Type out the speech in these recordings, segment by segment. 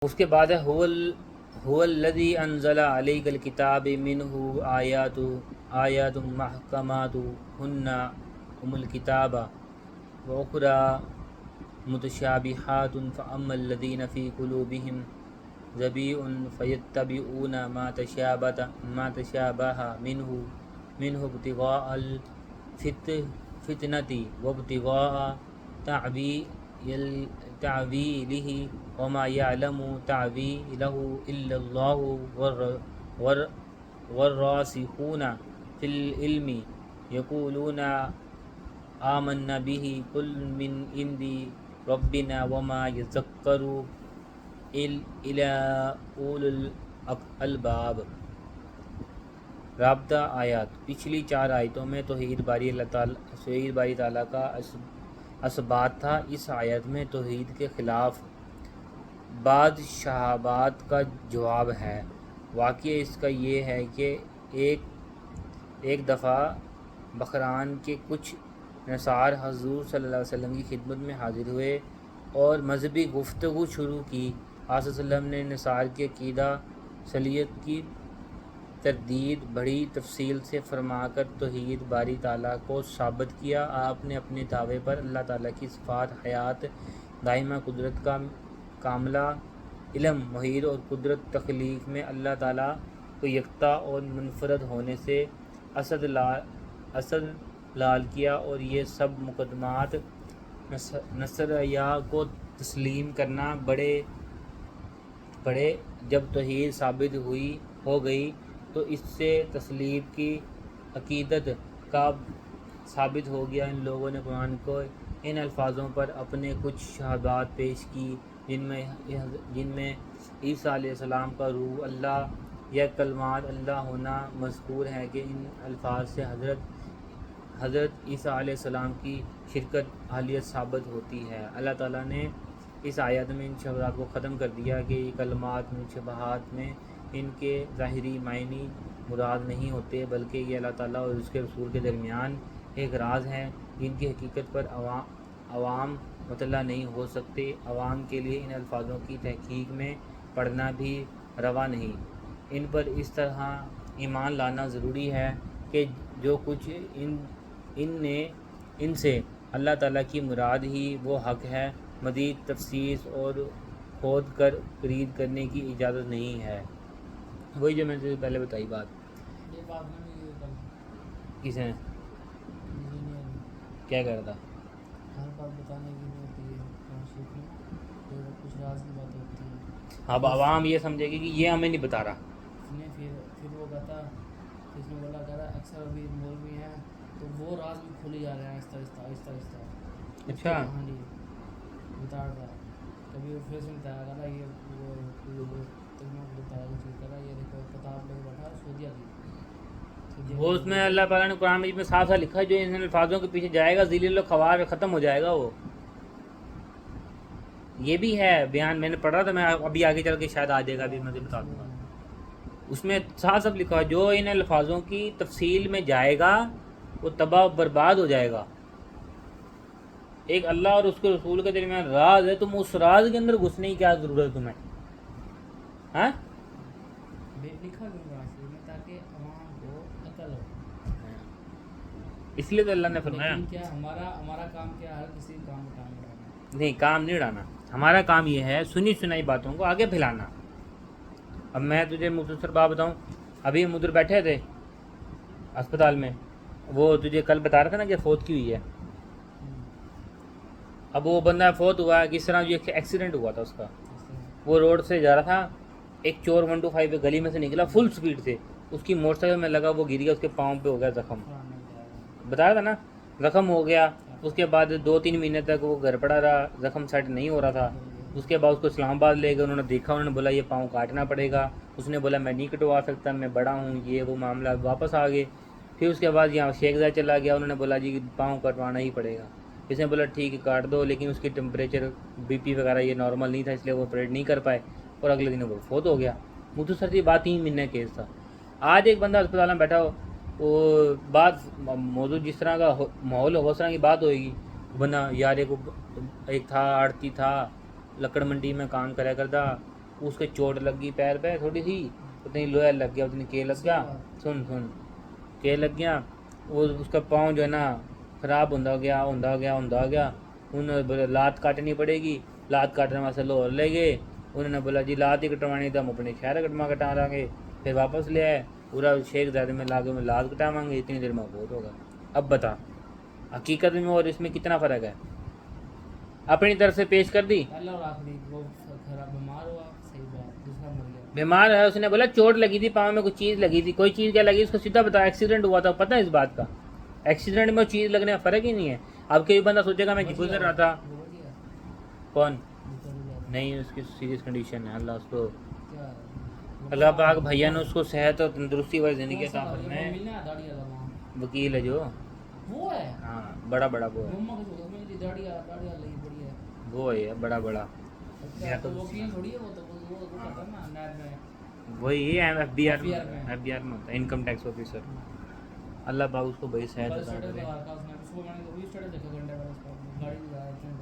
اس کے بعد ہے هو الذی انزل علیک الکتاب منہ آیات محکمات ہن ام الکتاب وأخرى متشابہات فأما الذین فی قلوبہم زیغ فیتبعون ما تشابہ منہ ابتغاء الفتنة وابتغاء تعویلہ وما یعلم تعویلہ الا اللہ والراسخون فی العلم یقولون آمنا به کل من عند ربنا وما یذکر الا اولو الالباب۔ رابطہ آیات۔ پچھلی 4 آیتوں میں توحید باری تعالیٰ کا اثبات تھا، اس آیت میں توحید کے خلاف بعض شبہات کا جواب ہے۔ واقعہ اس کا یہ ہے کہ ایک دفعہ بحران کے کچھ نصار حضور صلی اللہ علیہ وسلم کی خدمت میں حاضر ہوئے اور مذہبی گفتگو شروع کی۔ آپ صلی اللہ علیہ وسلم نے نصار کے عقیدہ صلیت کی تردید بڑی تفصیل سے فرما کر توحید باری تعالیٰ کو ثابت کیا۔ آپ نے اپنے دعوے پر اللہ تعالیٰ کی صفات، حیات دائمہ، قدرت کا کاملہ، علم محیط اور قدرت تخلیق میں اللہ تعالیٰ کو یکتا اور منفرد ہونے سے اصل لال کیا، اور یہ سب مقدمات نظریہ کو تسلیم کرنا پڑے۔ جب توحید ثابت ہو گئی تو اس سے تسلیم کی عقیدت کا ثابت ہو گیا۔ ان لوگوں نے قرآن کو ان الفاظوں پر اپنے کچھ شہادات پیش کی جن میں عیسیٰ علیہ السلام کا روح اللہ یا کلمات اللہ ہونا مذکور ہے کہ ان الفاظ سے حضرت عیسیٰ علیہ السلام کی شرکت اہلیت ثابت ہوتی ہے۔ اللہ تعالیٰ نے اس آیت میں ان شبہات کو ختم کر دیا کہ یہ کلمات شبہات میں ان کے ظاہری معنی مراد نہیں ہوتے، بلکہ یہ اللہ تعالیٰ اور اس کے رسول کے درمیان ایک راز ہے جن کی حقیقت پر عوام مطلع نہیں ہو سکتے۔ عوام کے لیے ان الفاظوں کی تحقیق میں پڑھنا بھی روا نہیں۔ ان پر اس طرح ایمان لانا ضروری ہے کہ جو کچھ ان سے اللہ تعالیٰ کی مراد ہی وہ حق ہے، مزید تفسیر اور کھود کر تردید کرنے کی اجازت نہیں ہے۔ وہی جو میں نے پہلے بتائی بات۔ یہ بات میں نے کس نے کیا کہا تھا؟ ہر بات بتانے کی نہیں ہوتی ہے، کچھ راز کی بات ہوتی ہے۔ اب عوام یہ سمجھے گی کہ یہ ہمیں نہیں بتا رہا۔ پھر وہ کہتا اس میں بولا کہہ رہا ہے اکثر ابھی مولوی ہیں تو وہ راز بھی کھلی جا رہے ہیں آہستہ آہستہ۔ اچھا ہاں جی، بتا رہا کبھی وہ پھر سے بتایا کہہ رہا یہ دیکھو کتاب لے کے بیٹھا سعودیہ کی وہ اس میں اللہ تعالیٰ نے قرآن مجید میں صاف صاف لکھا ہے جو ان الفاظوں کے پیچھے جائے گا ذلیل و خوار ختم ہو جائے گا۔ وہ یہ بھی ہے بیان، میں نے پڑھا تھا، میں ابھی آگے چل کے شاید آ جائے گا، ابھی میں بتا دوں گا۔ اس میں صاف صاف لکھا ہے جو ان الفاظوں کی تفصیل میں جائے گا وہ تباہ و برباد ہو جائے گا۔ ایک اللہ اور اس کے رسول کے درمیان راز ہے، تم اس راز کے اندر گھسنے کی کیا ضرورت ہے تمہیں؟ ہاں لکھا کیوں راستے میں تاکہ عوام کو عقل ہو۔ اس لیے تو اللہ نے فرمایا کیا ہمارا کام کیا ہے؟ کسی کام کا ٹائم اڑانا نہیں، کام نہیں اڑانا، ہمارا کام یہ ہے سنی سنائی باتوں کو آگے پھیلانا۔ اب میں تجھے مختصر بات بتاؤں، ابھی ہم ادھر بیٹھے تھے اسپتال میں، وہ تجھے کل بتا رہا تھا نا کہ فوت کی ہوئی ہے۔ اب وہ بندہ فوت ہوا ہے کس طرح؟ جو ایکسیڈنٹ ہوا تھا اس کا، وہ روڈ سے جا رہا تھا، ایک چور 125 گلی میں سے نکلا فل سپیڈ سے، اس کی موٹر سائیکل میں لگا، وہ گر گیا، اس کے پاؤں پہ ہو گیا زخم، بتا رہا تھا نا، زخم ہو گیا۔ اس کے بعد 2-3 مہینے تک وہ گھر پڑا رہا، زخم سیٹ نہیں ہو رہا تھا۔ اس کے بعد اس کو اسلام آباد لے گئے، انہوں نے دیکھا، انہوں نے بولا یہ پاؤں کاٹنا پڑے گا۔ اس نے بولا میں نہیں کٹوا سکتا، میں بڑا ہوں، یہ وہ معاملہ، واپس آ گئے۔ پھر اس کے بعد یہاں شیخ زاید چلا گیا، انہوں نے بولا جی پاؤں کٹوانا ہی پڑے گا۔ اس نے بولا ٹھیک ہے کاٹ دو، لیکن اس کی ٹمپریچر BP وغیرہ یہ نارمل نہیں تھا، اس لیے وہ آپریٹ نہیں کر پائے، اور اگلے دن وہ فوت ہو گیا۔ مختصر سی بات 3 مہینے کیس تھا۔ آج ایک بندہ اسپتال میں بیٹھا ہو، وہ بات موضوع جس طرح کا ماحول ہو اس طرح کی بات ہوئے گی۔ بندہ یار ایک تھا آڑتی تھا، لکڑ منڈی میں کام کرا کرتا، اس کے چوٹ لگ گئی پیر پہ تھوڑی سی, اتنی لوہا لگ گیا, اتنی کے لگ گیا, سن کے لگ گیا, وہ اس کا پاؤں جو ہے نا خراب ہوندا گیا. انہوں نے بولا لات کاٹنی پڑے گی, لات کاٹنے واسطے لاہور لے گئے. انہوں نے بولا جی لات ہی کٹوانی تو ہم اپنے شہر کٹا لیں گے. پھر واپس لے آئے, پورا شیخ زیادہ میں لا کے میں لات کٹاواں گے, اتنی دیر میں بہت ہوگا. اب بتا حقیقت میں اور اس میں کتنا فرق ہے؟ اپنی طرف سے پیش کر دی. اللہ اور آخری وہ خراب بیمار ہوا, صحیح بات, دوسرا مر گیا. بیمار ہے, اس نے بولا چوٹ لگی تھی پاؤں میں, کوئی چیز لگی تھی. کوئی چیز کیا لگی اس کو سیدھا بتا, ایکسیڈنٹ ہوا تھا, پتہ ہے اس بات کا؟ ایکسیڈنٹ میں چیز لگنے میں فرق ہی نہیں ہے. اب کوئی بندہ سوچے گا میں گزر رہا تھا, وہ بچ گیا, کون دوسرا بھی گیا. نہیں, اس کی سیریس کنڈیشن ہے. اللہ اس کو, کیا اللہ پاک بھیا نے اس کو صحت اور تندرستی والی زندگی عطا وہ فرمائے. ملنا ہے داڑھی والا وہاں, وکیل ہے جو, وہ ہے ہاں بڑا وہ ہے, مما کو چھوڑو, میں داڑھی والا لئی بڑی ہے. وہ ہے بڑا. اچھا تو وکیل تھوڑی ہے وہ, تو وہ کرتا ہے نا نیب میں. وہی ہے ایف بی آر FBI میں ہوتا ہے, انکم ٹیکس آفیسر. اللہ پاک اس کو بڑی صحت کل عطا سٹیٹس کرے. لگا رکھا اس نے, اس کو میں نے وہی سٹیٹس دیکھا گھنٹے بعد, اس کا گاڑی لگا رکھی ہے.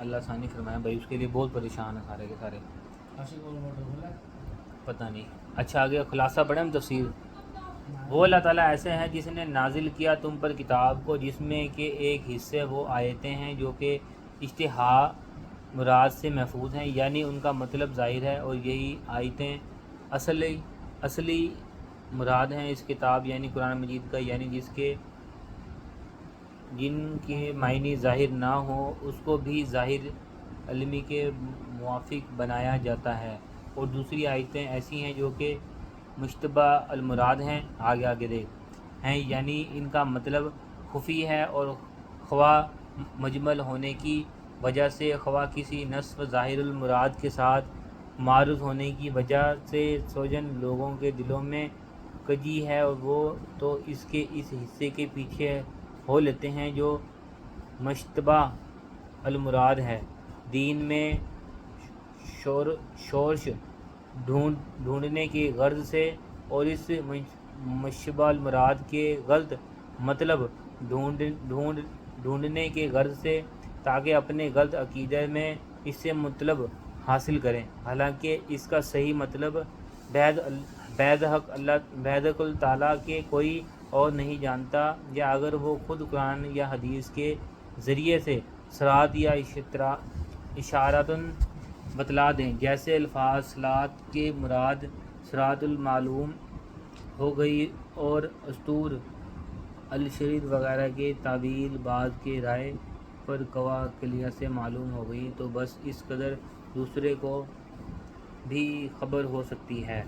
اللہ آسانی فرمائے بھائی, اس کے لیے بہت پریشان ہے سارے کے سارے. عاشق اور موٹر کھولا پتہ نہیں. اچھا آگے خلاصہ پڑھیں ہم تفسیر. وہ اللہ تعالیٰ ایسے ہیں جس نے نازل کیا تم پر کتاب کو, جس میں کہ ایک حصے وہ آیتیں ہیں جو کہ اشتہا مراد سے محفوظ ہیں, یعنی ان کا مطلب ظاہر ہے, اور یہی آیتیں اصلی مراد ہیں اس کتاب یعنی قرآن مجید کا, یعنی جن کے معنی ظاہر نہ ہو اس کو بھی ظاہر علمی کے موافق بنایا جاتا ہے. اور دوسری آیتیں ایسی ہیں جو کہ مشتبہ المراد ہیں, آگے دیکھ ہیں, یعنی ان کا مطلب خفی ہے, اور خواہ مجمل ہونے کی وجہ سے خواہ کسی نصف ظاہر المراد کے ساتھ معروض ہونے کی وجہ سے سوجن لوگوں کے دلوں میں کجی ہے, اور وہ تو اس حصے کے پیچھے ہو لیتے ہیں جو مشتبہ المراد ہے. دین میں شورش ڈھونڈنے کی غرض سے, اور اس مشتبہ المراد کے غلط مطلب ڈھونڈنے کی غرض سے, تاکہ اپنے غلط عقیدے میں اس سے مطلب حاصل کریں, حالانکہ اس کا صحیح مطلب بید حق اللہ تعالیٰ کے کوئی اور نہیں جانتا, یا اگر وہ خود قرآن یا حدیث کے ذریعے سے صراط یا اشارتاً بتلا دیں. جیسے الفاظ صلاۃ کے مراد صراط المعلوم ہو گئی, اور اسطور الشرید وغیرہ کے تعویل بعض کے رائے پر قوا کلیہ سے معلوم ہو گئی, تو بس اس قدر دوسرے کو بھی خبر ہو سکتی ہے.